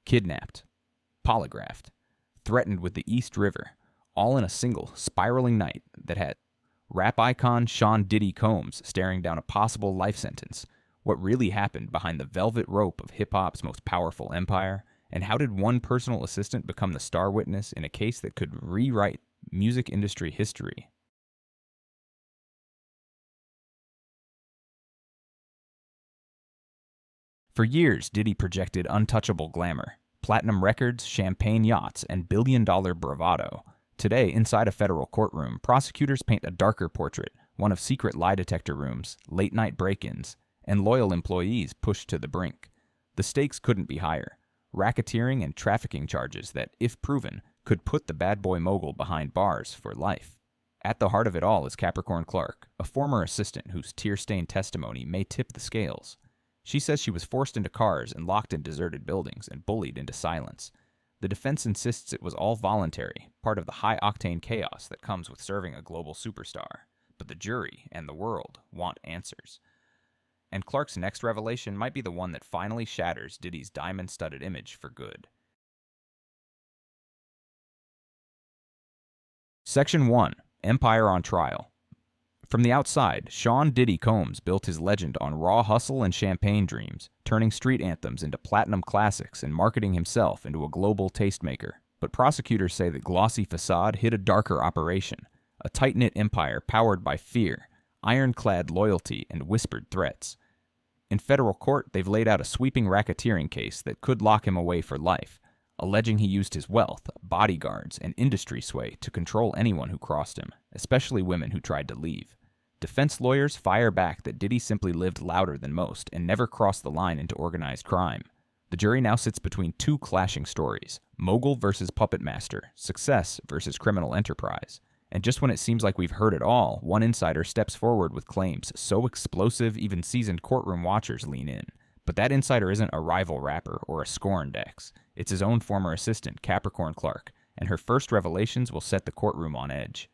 kidnapped, polygraphed, threatened with the East River, all in a single, spiraling night that had rap icon Sean Diddy Combs staring down a possible life sentence. What really happened behind the velvet rope of hip-hop's most powerful empire? And how did one personal assistant become the star witness in a case that could rewrite music industry history? For years, Diddy projected untouchable glamour, platinum records, champagne yachts, and billion-dollar bravado. Today, inside a federal courtroom, prosecutors paint a darker portrait, one of secret lie detector rooms, late-night break-ins, and loyal employees pushed to the brink. The stakes couldn't be higher. Racketeering and trafficking charges that, if proven, could put the bad boy mogul behind bars for life. At the heart of it all is Capricorn Clark, a former assistant whose tear-stained testimony may tip the scales. She says she was forced into cars and locked in deserted buildings and bullied into silence. The defense insists it was all voluntary, part of the high-octane chaos that comes with serving a global superstar. But the jury and the world want answers. And Clark's next revelation might be the one that finally shatters Diddy's diamond-studded image for good. Section 1. Empire on Trial. From the outside, Sean Diddy Combs built his legend on raw hustle and champagne dreams, turning street anthems into platinum classics and marketing himself into a global tastemaker. But prosecutors say the glossy facade hid a darker operation, a tight-knit empire powered by fear, ironclad loyalty, and whispered threats. In federal court, they've laid out a sweeping racketeering case that could lock him away for life, alleging he used his wealth, bodyguards, and industry sway to control anyone who crossed him, especially women who tried to leave. Defense lawyers fire back that Diddy simply lived louder than most and never crossed the line into organized crime. The jury now sits between two clashing stories: mogul versus puppet master, success versus criminal enterprise. And just when it seems like we've heard it all, one insider steps forward with claims so explosive even seasoned courtroom watchers lean in. But that insider isn't a rival rapper or a scorned ex. It's his own former assistant, Capricorn Clark, and her first revelations will set the courtroom on edge.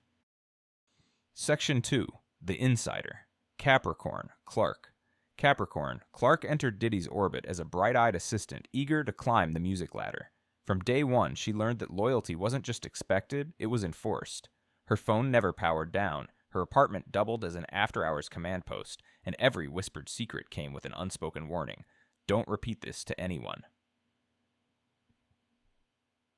Section 2. The Insider. Capricorn Clark. Capricorn, Clark entered Diddy's orbit as a bright-eyed assistant eager to climb the music ladder. From day one, she learned that loyalty wasn't just expected, it was enforced. Her phone never powered down, her apartment doubled as an after-hours command post, and every whispered secret came with an unspoken warning: don't repeat this to anyone.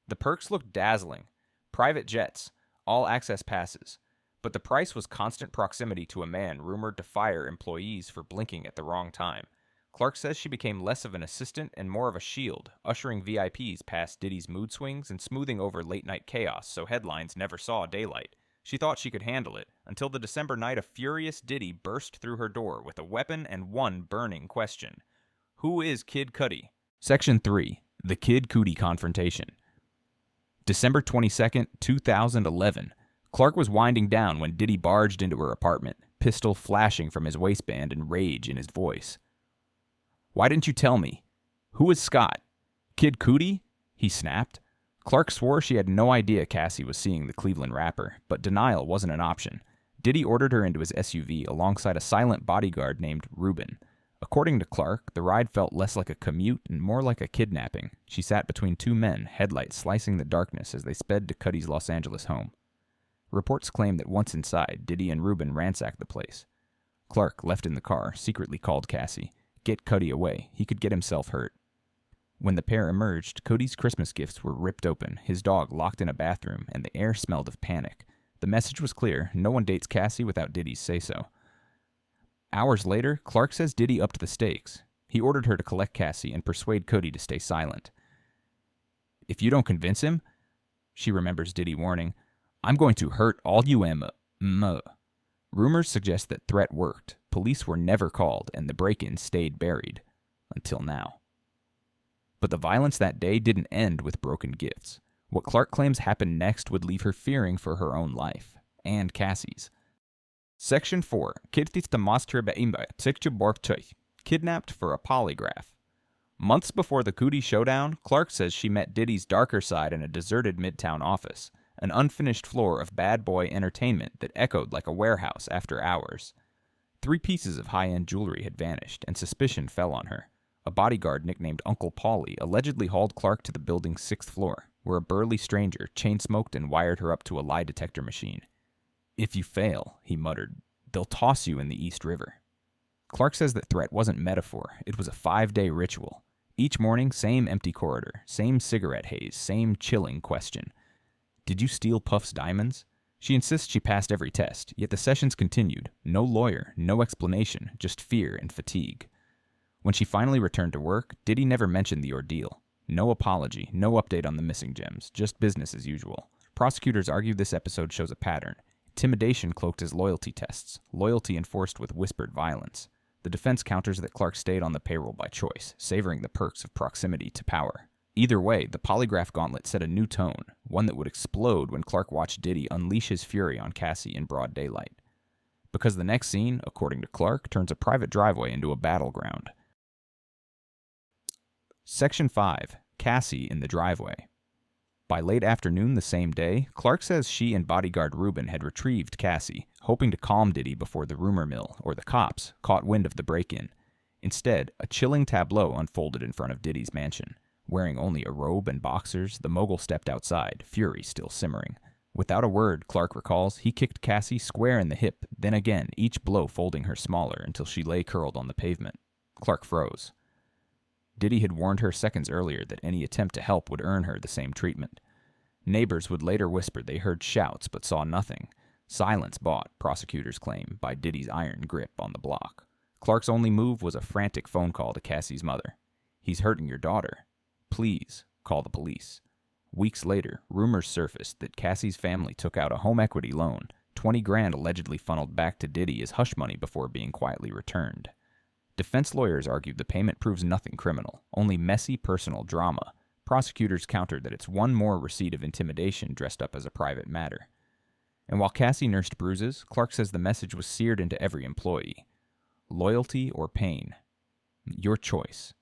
The perks looked dazzling: private jets, all-access passes. But the price was constant proximity to a man rumored to fire employees for blinking at the wrong time. Clark says she became less of an assistant and more of a shield, ushering VIPs past Diddy's mood swings and smoothing over late-night chaos so headlines never saw daylight. She thought she could handle it, until the December night a furious Diddy burst through her door with a weapon and one burning question: who is Kid Cudi? Section 3. The Kid Cudi Confrontation. December 22nd, 2011. Clark was winding down when Diddy barged into her apartment, pistol flashing from his waistband and rage in his voice. "Why didn't you tell me? Who is Scott? Kid Cudi?" he snapped. Clark swore she had no idea Cassie was seeing the Cleveland rapper, but denial wasn't an option. Diddy ordered her into his SUV alongside a silent bodyguard named Ruben. According to Clark, the ride felt less like a commute and more like a kidnapping. She sat between two men, headlights slicing the darkness as they sped to Cudi's Los Angeles home. Reports claim that once inside, Diddy and Ruben ransacked the place. Clark, left in the car, secretly called Cassie. Get Cudi away. He could get himself hurt. When the pair emerged, Cody's Christmas gifts were ripped open, his dog locked in a bathroom, and the air smelled of panic. The message was clear: no one dates Cassie without Diddy's say-so. Hours later, Clark says Diddy upped the stakes. He ordered her to collect Cassie and persuade Cudi to stay silent. "If you don't convince him," she remembers Diddy warning, "I'm going to hurt all you Rumors suggest that threat worked. Police were never called, and the break-in stayed buried. Until now. But the violence that day didn't end with broken gifts. What Clark claims happened next would leave her fearing for her own life, and Cassie's. Section 4. Kidnapped for a polygraph. Months before the Cudi showdown, Clark says she met Diddy's darker side in a deserted midtown office, an unfinished floor of bad boy entertainment that echoed like a warehouse after hours. 3 pieces of high-end jewelry had vanished, and suspicion fell on her. a bodyguard nicknamed Uncle Paulie allegedly hauled Clark to the building's 6th floor, where a burly stranger chain-smoked and wired her up to a lie detector machine. "If you fail," he muttered, "they'll toss you in the East River." Clark says that threat wasn't metaphor, it was a 5-day ritual. Each morning, same empty corridor, same cigarette haze, same chilling question. "Did you steal Puff's diamonds?" She insists she passed every test, yet the sessions continued. No lawyer, no explanation, just fear and fatigue. When she finally returned to work, Diddy never mentioned the ordeal. No apology, no update on the missing gems, just business as usual. Prosecutors argue this episode shows a pattern. Intimidation cloaked as loyalty tests, loyalty enforced with whispered violence. The defense counters that Clark stayed on the payroll by choice, savoring the perks of proximity to power. Either way, the polygraph gauntlet set a new tone, one that would explode when Clark watched Diddy unleash his fury on Cassie in broad daylight. Because the next scene, according to Clark, turns a private driveway into a battleground. Section 5. Cassie in the driveway. By late afternoon the same day, Clark says she and bodyguard Rubin had retrieved Cassie, hoping to calm Diddy before the rumor mill, or the cops, caught wind of the break-in. Instead, a chilling tableau unfolded in front of Diddy's mansion. Wearing only a robe and boxers, the mogul stepped outside, fury still simmering. Without a word, Clark recalls, he kicked Cassie square in the hip, then again, each blow folding her smaller until she lay curled on the pavement. Clark froze. Diddy had warned her seconds earlier that any attempt to help would earn her the same treatment. Neighbors would later whisper they heard shouts but saw nothing. Silence bought, prosecutors claim, by Diddy's iron grip on the block. Clark's only move was a frantic phone call to Cassie's mother. "He's hurting your daughter. Please, call the police." Weeks later, rumors surfaced that Cassie's family took out a home equity loan, 20 grand allegedly funneled back to Diddy as hush money before being quietly returned. Defense lawyers argued the payment proves nothing criminal, only messy personal drama. Prosecutors countered that it's one more receipt of intimidation dressed up as a private matter. And while Cassie nursed bruises, Clark says the message was seared into every employee. Loyalty or pain? Your choice.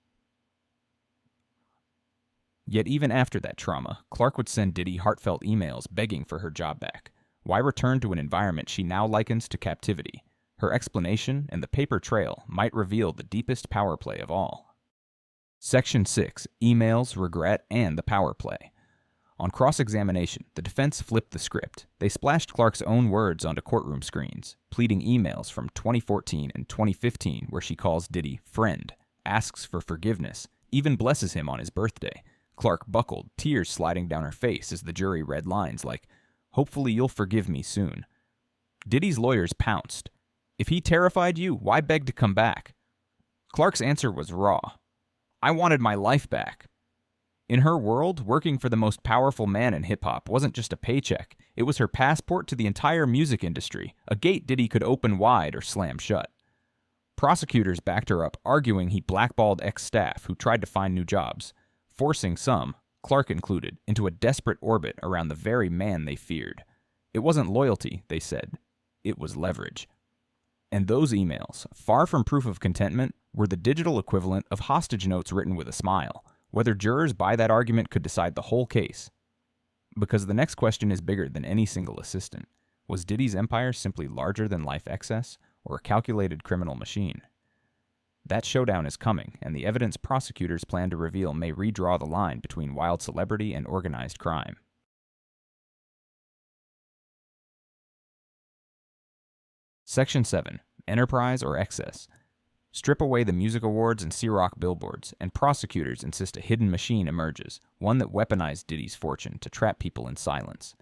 Yet even after that trauma, Clark would send Diddy heartfelt emails begging for her job back. Why return to an environment she now likens to captivity? Her explanation and the paper trail might reveal the deepest power play of all. Section 6. Emails, regret, and the power play. On cross-examination, the defense flipped the script. They splashed Clark's own words onto courtroom screens, pleading emails from 2014 and 2015 where she calls Diddy friend, asks for forgiveness, even blesses him on his birthday. Clark buckled, tears sliding down her face as the jury read lines like, "Hopefully you'll forgive me soon." Diddy's lawyers pounced. "If he terrified you, why beg to come back?" Clark's answer was raw. "I wanted my life back." In her world, working for the most powerful man in hip-hop wasn't just a paycheck. It was her passport to the entire music industry, a gate Diddy could open wide or slam shut. Prosecutors backed her up, arguing he blackballed ex-staff who tried to find new jobs, forcing some, Clark included, into a desperate orbit around the very man they feared. It wasn't loyalty, they said. It was leverage. And those emails, far from proof of contentment, were the digital equivalent of hostage notes written with a smile. Whether jurors buy that argument could decide the whole case. Because the next question is bigger than any single assistant. Was Diddy's empire simply larger than life excess, or a calculated criminal machine? That showdown is coming, and the evidence prosecutors plan to reveal may redraw the line between wild celebrity and organized crime. Section 7. Enterprise or excess. Strip away the music awards and C-Rock billboards, and prosecutors insist a hidden machine emerges, one that weaponized Diddy's fortune to trap people in silence.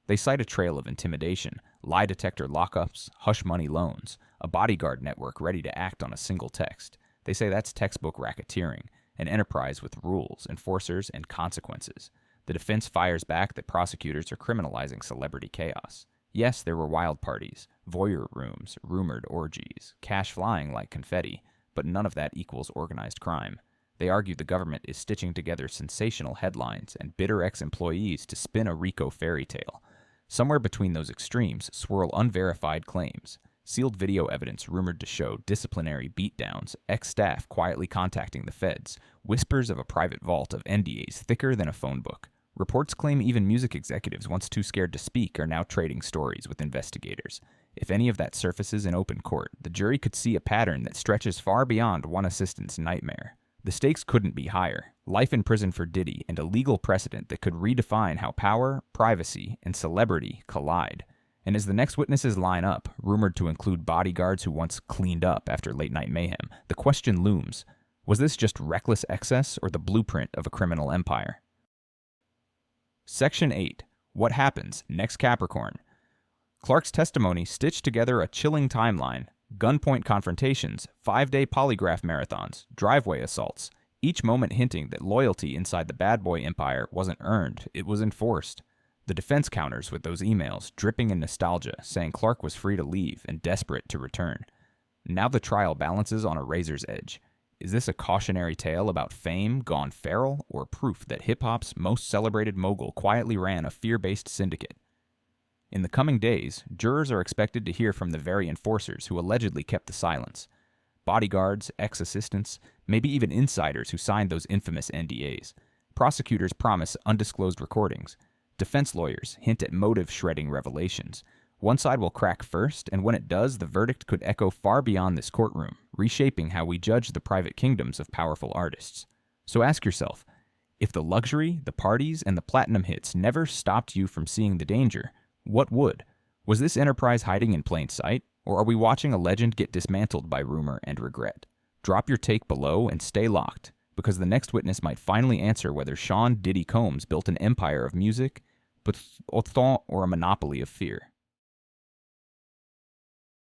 They cite a trail of intimidation, lie detector lockups, hush money loans, a bodyguard network ready to act on a single text. They say that's textbook racketeering, an enterprise with rules, enforcers, and consequences. The defense fires back that prosecutors are criminalizing celebrity chaos. Yes, there were wild parties, voyeur rooms, rumored orgies, cash flying like confetti, but none of that equals organized crime. They argue the government is stitching together sensational headlines and bitter ex-employees to spin a RICO fairy tale. Somewhere between those extremes swirl unverified claims, sealed video evidence rumored to show disciplinary beatdowns, ex-staff quietly contacting the feds, whispers of a private vault of NDAs thicker than a phone book. Reports claim even music executives once too scared to speak are now trading stories with investigators. If any of that surfaces in open court, the jury could see a pattern that stretches far beyond one assistant's nightmare. The stakes couldn't be higher. Life in prison for Diddy and a legal precedent that could redefine how power, privacy, and celebrity collide. And as the next witnesses line up, rumored to include bodyguards who once cleaned up after late-night mayhem, the question looms: was this just reckless excess or the blueprint of a criminal empire? Section 8. What happens next, Capricorn? Clark's testimony stitched together a chilling timeline: gunpoint confrontations, 5-day polygraph marathons, driveway assaults, each moment hinting that loyalty inside the bad boy empire wasn't earned, it was enforced. The defense counters with those emails, dripping in nostalgia, saying Clark was free to leave and desperate to return. Now the trial balances on a razor's edge. Is this a cautionary tale about fame gone feral, or proof that hip-hop's most celebrated mogul quietly ran a fear-based syndicate? In the coming days, jurors are expected to hear from the very enforcers who allegedly kept the silence. Bodyguards, ex-assistants, maybe even insiders who signed those infamous NDAs. Prosecutors promise undisclosed recordings. Defense lawyers hint at motive-shredding revelations. One side will crack first, and when it does, the verdict could echo far beyond this courtroom, reshaping how we judge the private kingdoms of powerful artists. So ask yourself, if the luxury, the parties, and the platinum hits never stopped you from seeing the danger, what would? Was this enterprise hiding in plain sight, or are we watching a legend get dismantled by rumor and regret? Drop your take below and stay locked, because the next witness might finally answer whether Sean Diddy Combs built an empire of music, but or a monopoly of fear.